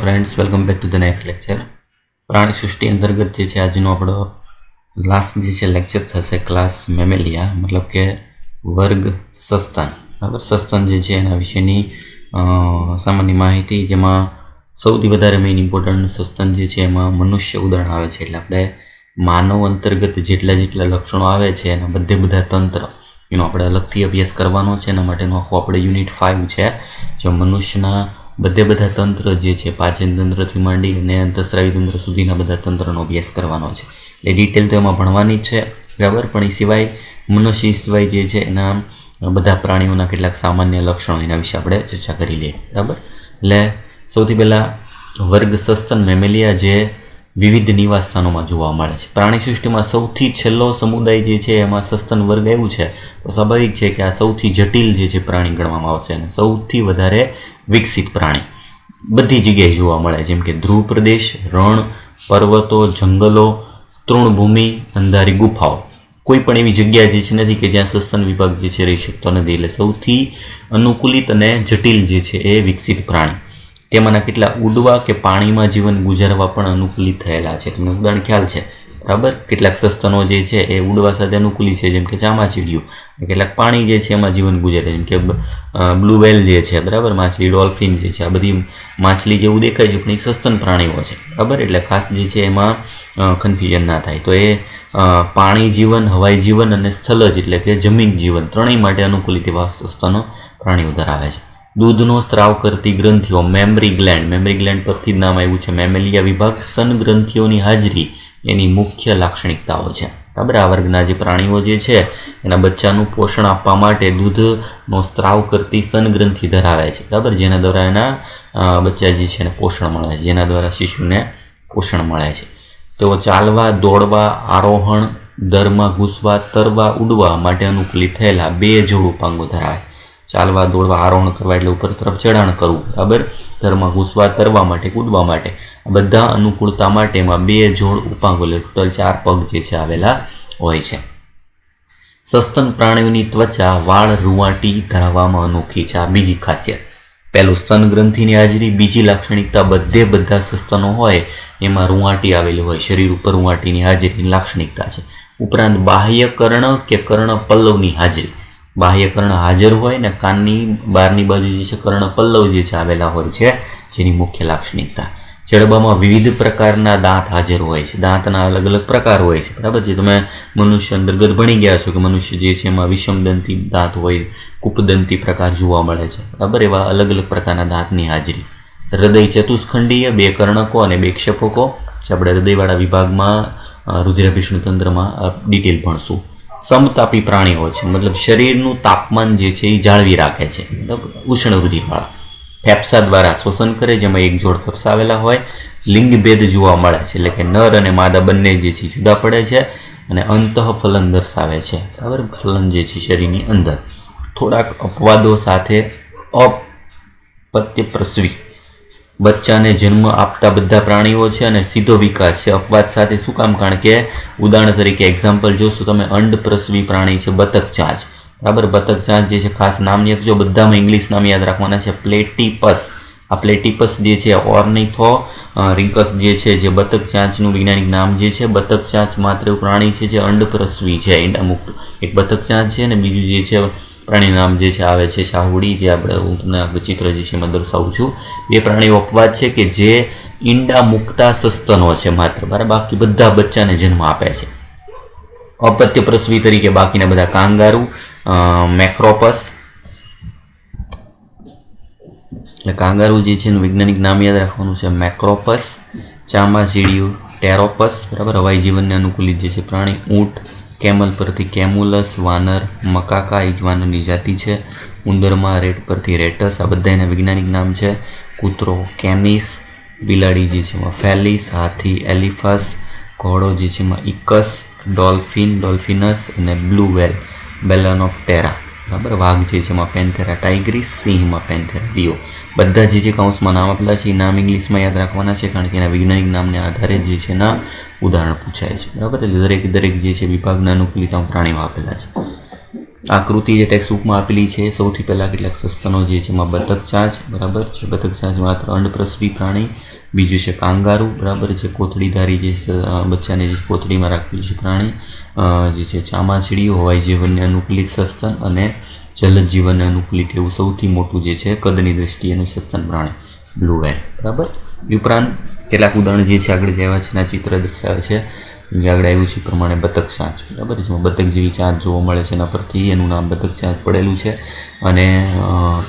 Friends welcome back to the next lecture. प्राणी सृष्टि अंतर्गत जे आज आपणो लास्ट जे लेक्चर थशे क्लास मेमेलिया मतलब के वर्ग सस्तन। बराबर सस्तन जे एना विशेनी सामान्य माहिती जेमां सौथी वधारे मेन इम्पोर्टન્ટ सस्तन जे एमां मनुष्य उदाहरण आवे छे। એટલે આપણે માનવ અંતર્ગત જેટલા લક્ષણો આવે છે એના બધા તંત્ર એનો આપણે અલગથી અભ્યાસ કરવાનો છે। એના માટેનો આખો આપણે યુનિટ 5 છે જે મનુષ્યના બધા તંત્ર જે છે પાચન તંત્રથી માંડી અને અંતઃસ્રાવી તંત્ર સુધીના બધા તંત્રનો અભ્યાસ કરવાનો છે। એટલે ડિટેલ તો એમાં ભણવાની જ છે બરાબર। પણ એ સિવાય મનુષ્ય સિવાય જે છે એના બધા પ્રાણીઓના કેટલાક સામાન્ય લક્ષણો એના વિશે આપણે ચર્ચા કરી લઈએ બરાબર। એટલે સૌથી પહેલાં વર્ગ સસ્તન મેમેલિયા જે વિવિધ નિવાસ સ્થાનોમાં જોવા મળે છે। પ્રાણી સૃષ્ટિમાં સૌથી છેલ્લો સમુદાય જે છે એમાં સસ્તન વર્ગ આવ્યું છે તો સ્વાભાવિક છે કે આ સૌથી જટિલ જે છે પ્રાણી ગણવામાં આવશે અને સૌથી વધારે વિકસિત પ્રાણી બધી જગ્યાએ જોવા મળે, જેમ કે ધ્રુવ પ્રદેશ, રણ, પર્વતો, જંગલો, તૃણભૂમિ, અંધારી ગુફાઓ, કોઈ પણ એવી જગ્યા જે છે નથી કે જ્યાં સસ્તન વિભાગ જે છે રહી શકતો નથી। એટલે સૌથી અનુકૂલિત અને જટિલ જે છે એ વિકસિત પ્રાણી। તેમાંના કેટલા ઉડવા કે પાણીમાં જીવન ગુજારવા પણ અનુકૂલિત થયેલા છે। તમને ઉદાહરણ ખ્યાલ છે બરાબર। કેટલાક સસ્તનો જે છે એ ઉડવા સાથે અનુકૂલિત છે, જેમ કે ચામાચીડિયું, કેટલાક પાણી જે છે એમાં જીવન ગુજારે જેમ કે બ્લુ વેલ જે છે બરાબર, માછલી, ડોલ્ફિન જે છે, આ બધી માછલી જેવું દેખાય છે પણ એ સસ્તન પ્રાણીઓ છે બરાબર। એટલે ખાસ જે છે એમાં કન્ફ્યુઝન ના થાય। તો એ પાણી જીવન, હવાઈ જીવન અને સ્થલજ એટલે કે જમીન જીવન ત્રણેય માટે અનુકૂલિત એવા સસ્તનો પ્રાણીઓ ધરાવે છે। દૂધનો સ્ત્રાવ કરતી ગ્રંથિઓ મેમરી ગ્લેન્ડ પરથી જ નામ આવ્યું છે। મેમેલિયા વિભાગ સ્તન ગ્રંથિઓની હાજરી એની મુખ્ય લાક્ષણિકતાઓ છે બરાબર। આ વર્ગના જે પ્રાણીઓ જે છે એના બચ્ચાનું પોષણ આપવા માટે દૂધનો સ્ત્રાવ કરતી સ્તન ગ્રંથિ ધરાવે છે બરાબર, જેના દ્વારા એના બચ્ચા જે છે એને પોષણ મળે છે, જેના દ્વારા શિશુને પોષણ મળે છે। તેઓ ચાલવા, દોડવા, આરોહણ, દરમાં ઘૂસવા, તરવા, ઉડવા માટે અનુકૂલિત થયેલા 2 જોડ ઉપાંગો ધરાવે છે। ચાલવા, દોડવા, આરોહણ કરવા એટલે ઉપર તરફ ચઢાણ કરવું બરાબર, ધરમાં ઘૂસવા, તરવા માટે, કૂદવા માટે, આ બધા અનુકૂળતા માટે એમાં 2 જોડ ઉપાંગો એટલે ટોટલ 4 પગ જે છે આવેલા હોય છે। સસ્તન પ્રાણીઓની ત્વચા વાળ રૂંવાટી ધરાવવામાં અનોખી છે, આ બીજી ખાસિયત। પહેલું સ્તન ગ્રંથિની હાજરી, બીજી લાક્ષણિકતા બધા સસ્તનો હોય એમાં રૂંવાટી આવેલી હોય, શરીર ઉપર રૂંવાટીની હાજરીની લાક્ષણિકતા છે। ઉપરાંત બાહ્ય કર્ણ કે કર્ણ પલ્લવની હાજરી, બાહ્ય કર્ણ હાજર હોય ને કાનની બહારની બાજુ જે છે કર્ણ પલ્લવ જે છે આવેલા હોય છે, જેની મુખ્ય લાક્ષણિકતા। જડબામાં વિવિધ પ્રકારના દાંત હાજર હોય છે, દાંતના અલગ અલગ પ્રકાર હોય છે બરાબર। જે તમે મનુષ્ય અંતર્ગત ભણી ગયા છો કે મનુષ્ય જે છે એમાં વિષમદંતી દાંત હોય, કૂપદંતી પ્રકાર જોવા મળે છે બરાબર, એવા અલગ અલગ પ્રકારના દાંતની હાજરી। હૃદય ચતુષ્ખંડીય, 2 કર્ણકો અને 2 ક્ષેપકો, જે આપણે હૃદયવાળા વિભાગમાં રુધિરાભિસરણ તંત્રમાં ડિટેલ ભણશું। સમતાપી પ્રાણીઓ છે મતલબ શરીરનું તાપમાન જે છે એ જાળવી રાખે છે બરાબર, ઉષ્ણ રુધિરવાળા। ફેફસા દ્વારા શ્વસન કરે, જેમાં 1 જોડ ફેફસા આવેલા હોય। લિંગભેદ જોવા મળે છે એટલે કે નર અને માદા બંને જે છે જુદા પડે છે અને અંતઃફલન દર્શાવે છે બરાબર, ફલન જે છે શરીરની અંદર। થોડાક અપવાદો સાથે અપત્યપ્રસવી બચ્ચાને જન્મ આપતા બધા પ્રાણીઓ છે અને સીધો વિકાસ છે અપવાદ સાથે। શું કામ? કારણ કે ઉદાહરણ તરીકે એક્ઝામ્પલ જોશો તમે, અંડપ્રસવી પ્રાણી છે બતક ચાંચ બરાબર, બતક ચાંચ જે છે ખાસ નામ યાદ, બધામાં ઇંગ્લિશ નામ યાદ રાખવાના છે, પ્લેટીપસ। આ પ્લેટીપસ જે છે ઓર્નિથો રિંકસ જે છે જે બતક ચાંચનું વૈજ્ઞાનિક નામ જે છે। બતક ચાંચ માત્ર એવું પ્રાણી છે જે અંડપ્રસવી છે, ઈંડામુક્ત। એક બતક ચાંચ છે અને બીજું જે છે પ્રાણી નામ જે છે આવે છે શાહુડી, જે આપણે હું તમને ચિત્ર જે છે એમાં દર્શાવું છું। 2 પ્રાણીઓ અપવાદ છે કે જે ઈંડા મુકતા સસ્તનો છે માત્ર બરાબર, બાકી બધા બચ્ચાને જન્મ આપે છે। અપત્યપ્રસવી તરીકે બાકીના બધા કાંગારૂ, મેક્રોપસ એટલે કાંગારૂ જે છે એનું વૈજ્ઞાનિક નામ યાદ રાખવાનું છે મેક્રોપસ। ચામાચીડિયું ટેરોપસ બરાબર, હવાઈ જીવનને અનુકૂલિત જે છે પ્રાણી। ઊંટ, કેમલ પરથી કેમુલસ, વાનર, મકાકા એ જ વાનરની જાતિ છે। ઉંદરમાં રેટ પરથી રેટસ, આ બધા એના વૈજ્ઞાનિક નામ છે। કૂતરો કેમિસ, બિલાડી જે છે એમાં ફેલિસ, હાથી એલિફસ, ઘોડો જે છે એમાં ઇકસ, ડોલ્ફિન ડોલ્ફિનસ અને બ્લુ વેલ બેલાનોપ્ટેરા બરાબર, વાઘ જે છે એમાં પેન્થેરા ટાઇગ્રીસ, સિંહમાં પેન્થેરા ડિયો। બધા જે કાઉન્સમાં નામ આપેલા છે એ નામ ઇંગ્લિશમાં યાદ રાખવાના છે કારણ કે એના વૈજ્ઞાનિક નામને આધારે જે છે એના ઉદાહરણ પૂછાય છે બરાબર। એટલે દરેક જે છે વિભાગના અનુકૂલિત પ્રાણીઓ આપેલા છે। આકૃતિ જે ટેક્સ્ટ બુકમાં આપેલી છે સૌથી પહેલાં કેટલાક સસ્તનો જે છે એમાં બતક ચાંચ બરાબર છે, બતક ચાંચ માત્ર અંડપ્રસવી પ્રાણી બીજું છે કાંગારૂ, બરાબર, જે કોથળીધારી જે બચ્ચાને જે કોથળીમાં રાખેલું છે પ્રાણી, જે છે ચામાચીડીઓ, હવાઈ જીવનને અનુકૂલિત સસ્તન, અને જલદ જીવનને અનુકૂલિત એવું સૌથી મોટું જે છે કદની દ્રષ્ટિએનું સસ્તન પ્રાણી બ્લુ વ્હેલ, બરાબર. ઉપરાંત કેટલાક ઉદાહરણ જે છે આગળ જેવા છે એના ચિત્ર દર્શાવે છે. આગળ આવ્યું છે પ્રમાણે બતક ચાંચ, બરાબર, જેમાં બતક જેવી ચાંચ જોવા મળે છે, એના પરથી એનું નામ બતક ચાંચ પડેલું છે. અને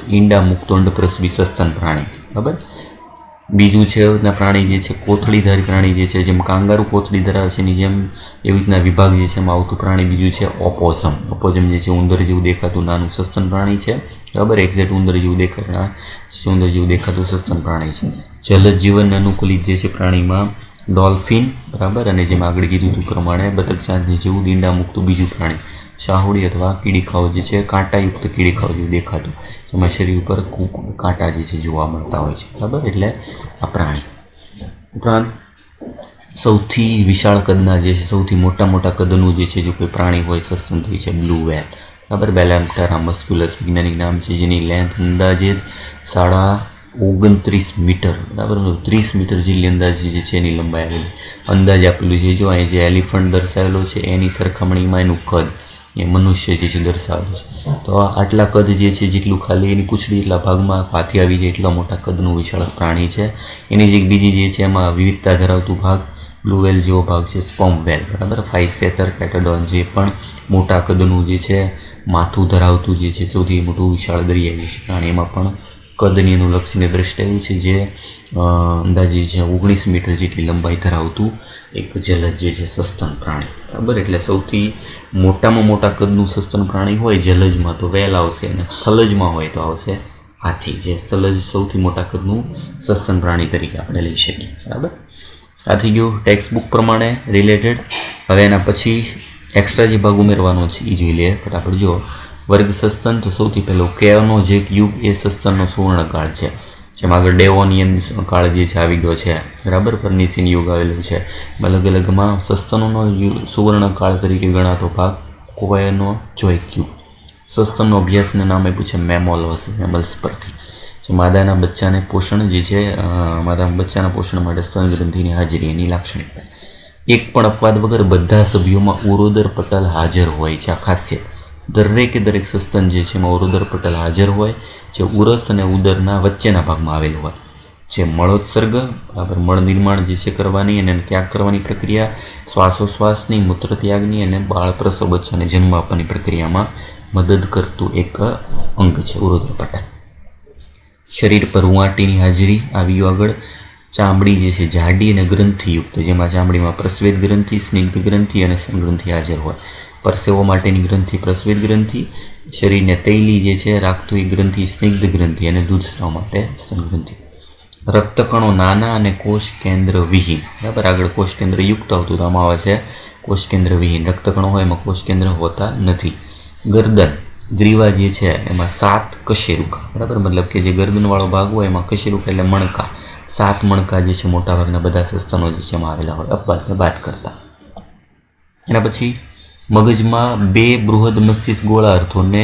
ઈંડા મુક્તો અંડપ્રસવી સસ્તન પ્રાણી, બરાબર. બીજું છે એવી રીતના પ્રાણી જે છે કોથળીધારી પ્રાણી જે છે, જેમ કાંગારૂ કોથળી ધરાવે છે એની જેમ એવી રીતના વિભાગ જે છે એમાં આવતું પ્રાણી બીજું છે ઓપોઝમ. ઓપોઝમ જે છે ઉંદર જેવું દેખાતું નાનું સસ્તન પ્રાણી છે, બરાબર, એક્ઝેક્ટ ઉંદર જેવું દેખાતું સસ્તન પ્રાણી છે. જલદ જીવનને અનુકૂલિત જે છે પ્રાણીમાં ડોલ્ફિન, બરાબર, અને જેમાં આગળ કીધું હતું પ્રમાણે બતક ચાંચની જેવું ઈંડા મૂકતું બીજું પ્રાણી શાહુડી અથવા કીડીખાઓ જે છે કાંટાયુક્ત કીડીખાઓ જેવું દેખાતું, જેમાં શરીર ઉપર કાંટા જે છે જોવા મળતા હોય છે, બરાબર, એટલે આ પ્રાણી. ઉપરાંત સૌથી વિશાળ કદના જે છે સૌથી મોટા કદનું જે છે જો કોઈ પ્રાણી હોય સસ્તન તો છે બ્લુ વ્હેલ, બરાબર. બેલેમ્પ્ટેરા મસ્ક્યુલસ વૈજ્ઞાનિક નામ છે, જેની લેન્થ અંદાજે 29.5 મીટર, બરાબર, 30 મીટર જેટલી અંદાજે જે છે એની લંબાઈ આવેલી અંદાજ આપેલું છે. જો અહીં જે એલિફન્ટ દર્શાવેલો છે એની સરખામણીમાં એનું કદ એ મનુષ્ય જે છે દર્શાવેલું છે. તો આટલા કદ જે છે જેટલું ખાલી એની પૂંછડી એટલા ભાગમાં હાથી આવી જાય એટલા મોટા કદનું વિશાળ પ્રાણી છે. એની જે બીજી જે છે એમાં વિવિધતા ધરાવતું ભાગ બ્લુ વ્હેલ જેવો ભાગ છે સ્પર્મ વ્હેલ, બરાબર. ફાઇસેટર કેટાડોન જે પણ મોટા કદનું જે છે માથું ધરાવતું જે છે સૌથી મોટું વિશાળ દરિયાઈ છે પ્રાણી, એમાં પણ કદની અનુલક્ષીને દ્રષ્ટિએ આવ્યું છે જે અંદાજે છે 19 મીટર જેટલી લંબાઈ ધરાવતું એક જલદ જે છે સસ્તન પ્રાણી, બરાબર. એટલે સૌથી મોટામાં મોટા કદનું સસ્તન પ્રાણી હોય જલજમાં તો વ્હેલ આવશે, અને સ્થલજમાં હોય તો આવશે હાથી, જે સ્થલજ સૌથી મોટા કદનું સસ્તન પ્રાણી તરીકે આપણે લઈ શકીએ, બરાબર. આ થઈ ગયું ટેક્સ્ટ બુક પ્રમાણે રિલેટેડ. હવે એના પછી એક્સ્ટ્રા જે ભાગ ઉમેરવાનો છે એ જોઈ લઈએ ફટાફટ. જો વર્ગ સસ્તન, તો સૌથી પહેલો કેનોજેક યુગ એ સસ્તનનો સુવર્ણકાળ છે, જેમાં આગળ ડેવોનિયન કાળ જે છે આવી ગયો છે, બરાબર, પર્નિસિન યુગ આવેલું છે. અલગ અલગમાં સસ્તનોનો સુવર્ણકાળ તરીકે ગણાતો ભાગ કેનોજેક યુગ. સસ્તનનો અભ્યાસના નામ આપ્યું છે મેમલ્સ પરથી. જે માદાના બચ્ચાને પોષણ જે છે માદાના બચ્ચાના પોષણ માટે સ્તન ગ્રંથિની હાજરી એની લાક્ષણિકતા. એક પણ અપવાદ વગર બધા સભ્યોમાં ઉરોદર પટલ હાજર હોય છે. આ ખાસિયત, દરેક સસ્તન જે છે એમાં ઉરોદર પટલ હાજર હોય, જે ઉરસ અને ઉદરના વચ્ચેના ભાગમાં આવેલું હોય. જે મળોત્સર્ગ, બરાબર, મળ નિર્માણ જે છે કરવાની અને ત્યાગ કરવાની પ્રક્રિયા, શ્વાસોશ્વાસની, મૂત્રત્યાગની અને બાળ પ્રસવ બચ્ચાને જન્મ આપવાની પ્રક્રિયામાં મદદ કરતું એક અંગ છે ઉરોદર પટલ. શરીર પર રૂંવાટીની હાજરી આવી ગયો આગળ. ચામડી જે છે જાડી અને ગ્રંથિયુક્ત, જેમાં ચામડીમાં પ્રસ્વેદ ગ્રંથિ, સ્નિગ્ધ ગ્રંથિ અને સ્તન ગ્રંથિ હાજર હોય. પરસેવો માટેની ગ્રંથિ પ્રસ્વેદ ગ્રંથિ, શરીરને તૈલી જે છે રાખતું એ ગ્રંથિ સ્નિગ્ધ ગ્રંથિ, અને દૂધ સ્રાવ માટે સ્તન ગ્રંથિ. રક્તકણો નાના અને કોષ કેન્દ્ર વિહીન, બરાબર. આગળ કોષ કેન્દ્ર યુક્ત આવતું તો આમાં આવે છે કોષ કેન્દ્ર વિહીન. રક્તકણો હોય એમાં કોષ કેન્દ્ર હોતા નથી. ગરદન, ગ્રીવા જે છે એમાં 7 કશેરુકા, બરાબર, મતલબ કે જે ગરદનવાળો ભાગ હોય એમાં કશેરુકા એટલે મણકા, 7 મણકા જે છે મોટાભાગના બધા સસ્તનો જે છે એમાં આવેલા હોય અપવાદને બાદ કરતા. એના પછી મગજમાં 2 બૃહદ મસ્તિષ્ક ગોળાર્ધોને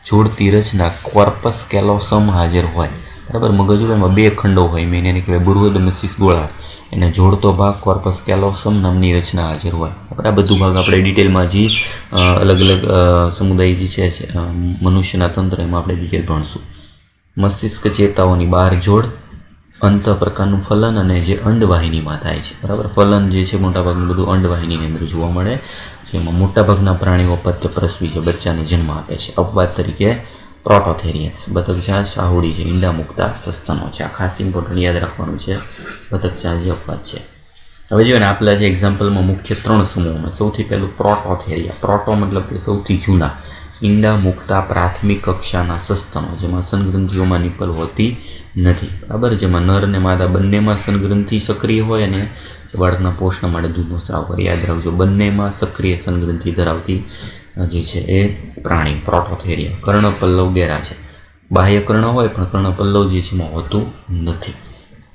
જોડતી રચના કોર્પસ કેલોસમ હાજર હોય, બરાબર. મગજ હોય એમાં 2 ખંડો હોય, મેં એને કહેવાય બૃહદ મસ્તિષ્ક ગોળાર્ધ, એને જોડતો ભાગ કોર્પસ કેલોસમ નામની રચના હાજર હોય, બરાબર. આ બધું ભાગ આપણે ડિટેલમાં જે અલગ અલગ સમુદાય જે છે મનુષ્યના તંત્ર એમાં આપણે ડિટેલ ભણશું. મસ્તિષ્ક ચેતાઓની 12 જોડ, અંત પ્રકારનું ફલન અને જે અંડવાહિનીમાં થાય છે, બરાબર. ફલન જે છે મોટાભાગનું બધું અંડવાહિનીની અંદર જોવા મળે, જેમાં મોટાભાગના પ્રાણીઓ અપત્ય પ્રસવી છે, બચ્ચાને જન્મ આપે છે. અપવાદ તરીકે પ્રોટોથેરિયન્સ, બતક ચાંચ, શાહુડી છે, ઈંડા મૂકતા સસ્તનો છે. આ ખાસ ઇમ્પોર્ટન્ટ યાદ રાખવાનું છે, બતક ચાંચ જે અપવાદ છે. હવે જોઈએ ને આપેલા જે એક્ઝામ્પલમાં મુખ્ય 3 સમૂહોમાં સૌથી પહેલું પ્રોટોથેરિયા. પ્રોટો મતલબ કે સૌથી જૂના ઈંડા મૂકતા પ્રાથમિક કક્ષાના સસ્તનો, જેમાં સનગ્રંથિઓમાં નિપલ હોતી નથી, બરાબર. જેમાં નર અને માદા બંનેમાં સનગ્રંથિ સક્રિય હોય અને બાળકના પોષણ માટે દૂધનો સ્રાવ કરે. યાદ રાખજો, બંનેમાં સક્રિય સનગ્રંથિ ધરાવતી જે છે એ પ્રાણી પ્રોટોથેરિયા. કર્ણપલ્લવ ગેરા છે, બાહ્ય કર્ણ હોય પણ કર્ણપલ્લવ જે છે એમાં હોતું નથી.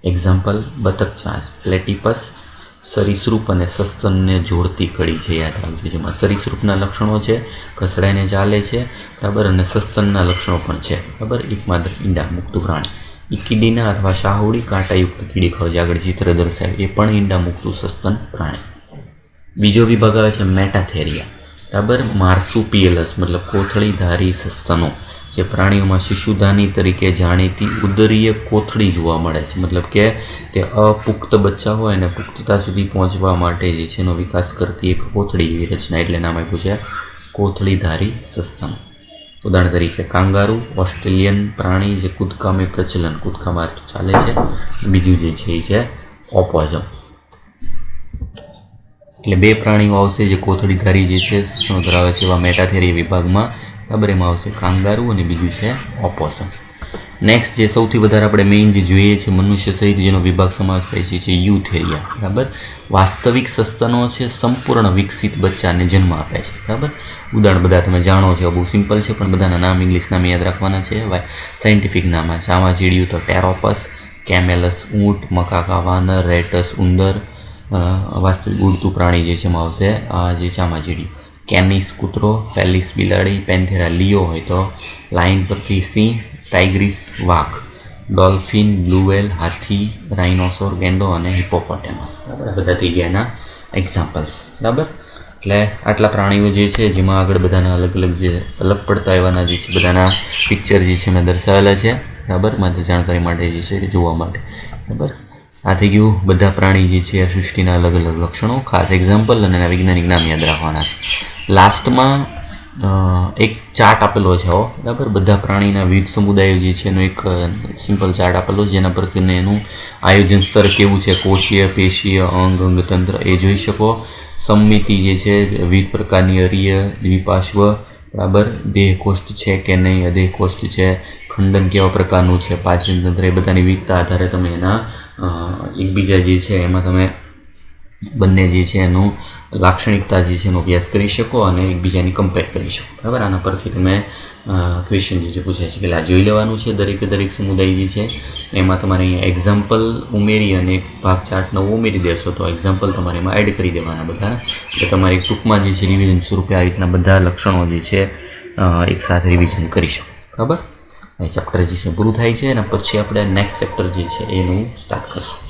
એક્ઝામ્પલ બતક ચાંચ, પ્લેટિપસ, સરીસૃપ અને સસ્તનને જોડતી કડી છે. યાદ રાખજો, જેમાં સરીસૃપના લક્ષણો છે, ખસડાઈને ચાલે છે, બરાબર, અને સસ્તનના લક્ષણો પણ છે, બરાબર. એકમાત્ર ઈંડા મુક્ત પ્રાણી. એ કીડીના અથવા શાહુડી કાંટાયુક્ત કીડી ખાવ જે આગળ ચિત્ર દર્શાવે એ પણ ઈંડા મૂકતું સસ્તન પ્રાણી. બીજો વિભાગ આવે છે મેટાથેરિયા, બરાબર. માર્સુપિયલસ મતલબ કોથળીધારી સસ્તનો, જે પ્રાણીઓમાં શિશુધાની તરીકે જાણીતી ઉદરીય કોથળી જોવા મળે છે. મતલબ કે તે અપુખ્ત બચ્ચા હોય અને પુખ્તતા સુધી પહોંચવા માટે જે છે એનો વિકાસ કરતી એક કોથળી એવી રચના, એટલે નામ આપ્યું છે કોથળીધારી સસ્તન. ઉદાહરણ તરીકે કાંગારૂ, ઓસ્ટ્રેલિયન પ્રાણી જે કૂદકામે પ્રચલન, કૂદકા મારતું ચાલે છે. બીજું જે છે એ છે ઓપોઝમ. એટલે બે પ્રાણીઓ આવશે જે કોથળીધારી જે છે સસ્તનો ધરાવે છે એવા મેટાથેરિયા વિભાગમાં, બરાબર. એમાં આવશે કાંગારૂ અને બીજું છે ઓપોસમ. નેક્સ્ટ જે સૌથી વધારે આપણે મેઇન જે જોઈએ છે મનુષ્ય સહિત જેનો વિભાગ સમાવેશ થાય છે એ યુથેરિયા, બરાબર. વાસ્તવિક સસ્તનો છે સંપૂર્ણ વિકસિત બચ્ચાને જન્મ આપે છે, બરાબર. ઉદાહરણ બધા તમે જાણો છો, બહુ સિમ્પલ છે પણ બધાના નામ ઇંગ્લિશ નામ યાદ રાખવાના છે. સાયન્ટિફિક નામ ચામાચીડિયું તો ટેરોપસ, કેમેલસ ઊંટ, મકાકા વાનર, રેટસ ઉંદર. વાસ્તવિક ઉડતું પ્રાણી જે છે એમાં આવશે આ જે ચામાચીડિયું. કેનિસ કૂતરો, ફેલિસ બિલાડી, પેન્થેરા લિયો હોય તો લાયન પરથી સિંહ, ટાઇગ્રીસ વાઘ, ડોલ્ફિન, બ્લુ વ્હેલ હાથી, રાઇનોસોર ગેંડો અને હિપોપોટેમસ, બરાબર. બધા થઈ ગયા એના એક્ઝામ્પલ્સ, બરાબર. એટલે આટલા પ્રાણીઓ જે છે જેમાં આગળ બધાના અલગ અલગ જે અલગ પડતા એવાના જે છે બધાના પિક્ચર જે છે મેં દર્શાવેલા છે, બરાબર. માત્ર જાણકારી માટે જે છે જોવા માટે, બરાબર. આ થઈ ગયું બધા પ્રાણી જે છે આ સૃષ્ટિના અલગ અલગ લક્ષણો, ખાસ એક્ઝામ્પલ અને એના વૈજ્ઞાનિક નામ યાદ રાખવાના છે. લાસ્ટમાં એક ચાર્ટ આપેલો છે, બરાબર. બધા પ્રાણીના વિવિધ સમુદાયો જે છે એનો એક સિમ્પલ ચાર્ટ આપેલો છે જેના પર તમને એનું આયોજન સ્તર કેવું છે, કોષીય, પેશીય, અંગતંત્ર એ જોઈ શકો. સમમિતિ જે છે વિવિધ પ્રકારની અરીય, દ્વિપાર્શ્વ, બરાબર. દેહ કોષ્ઠ છે કે નહીં, અદેહ કોષ્ઠ છે, ખંડન કેવા પ્રકારનું છે, પાચન તંત્ર, એ બધાની વિવિધતા આધારે તમે એના એકબીજા જે છે એમાં તમે બંને જે છે એનું લાક્ષણિકતા જે છે એનો અભ્યાસ કરી શકો અને એકબીજાની કમ્પેર કરી શકો, બરાબર. આના પરથી તમે ક્વેશ્ચન જે છે પૂછાય છે એટલે આ જોઈ લેવાનું છે. દરેક સમુદાય જે છે એમાં તમારે અહીંયા એક્ઝામ્પલ ઉમેરી અને એક ભાગ ચાર્ટ નવો ઉમેરી દેશો તો એક્ઝામ્પલ તમારે એમાં એડ કરી દેવાના બધા, એટલે તમારે ટૂંકમાં જે છે રિવિઝન સ્વરૂપે આ રીતના બધા લક્ષણો જે છે એકસાથે રિવિઝન કરી શકો, બરાબર. એ ચેપ્ટર જે છે પૂરું થાય છે અને પછી આપણે નેક્સ્ટ ચેપ્ટર જે છે એનું સ્ટાર્ટ કરશું.